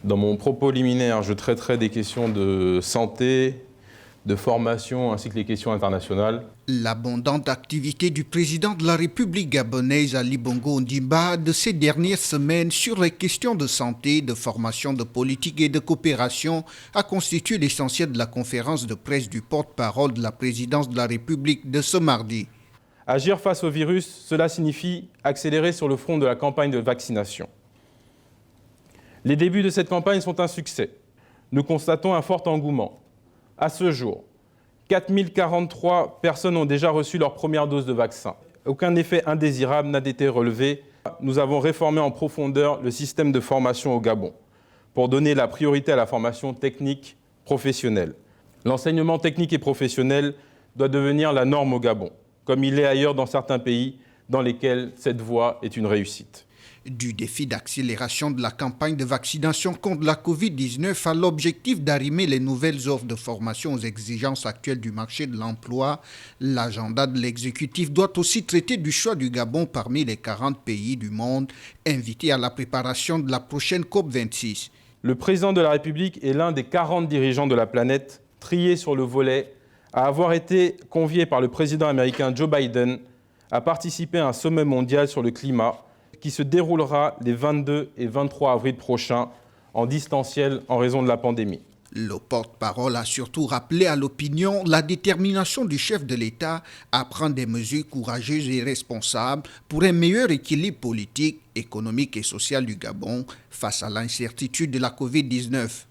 Dans mon propos liminaire, je traiterai des questions de santé, de formation ainsi que les questions internationales. L'abondante activité du président de la République gabonaise Ali Bongo Ondimba de ces dernières semaines sur les questions de santé, de formation, de politique et de coopération a constitué l'essentiel de la conférence de presse du porte-parole de la présidence de la République de ce mardi. Agir face au virus, cela signifie accélérer sur le front de la campagne de vaccination. Les débuts de cette campagne sont un succès. Nous constatons un fort engouement. À ce jour, 4043 personnes ont déjà reçu leur première dose de vaccin. Aucun effet indésirable n'a été relevé. Nous avons réformé en profondeur le système de formation au Gabon pour donner la priorité à la formation technique professionnelle. L'enseignement technique et professionnel doit devenir la norme au Gabon, comme il est ailleurs dans certains pays dans lesquels cette voie est une réussite. Du défi d'accélération de la campagne de vaccination contre la Covid-19 à l'objectif d'arrimer les nouvelles offres de formation aux exigences actuelles du marché de l'emploi, l'agenda de l'exécutif doit aussi traiter du choix du Gabon parmi les 40 pays du monde invités à la préparation de la prochaine COP26. Le président de la République est l'un des 40 dirigeants de la planète triés sur le volet à avoir été convié par le président américain Joe Biden à participer à un sommet mondial sur le climat qui se déroulera les 22 et 23 avril prochains en distanciel en raison de la pandémie. Le porte-parole a surtout rappelé à l'opinion la détermination du chef de l'État à prendre des mesures courageuses et responsables pour un meilleur équilibre politique, économique et social du Gabon face à l'incertitude de la Covid-19.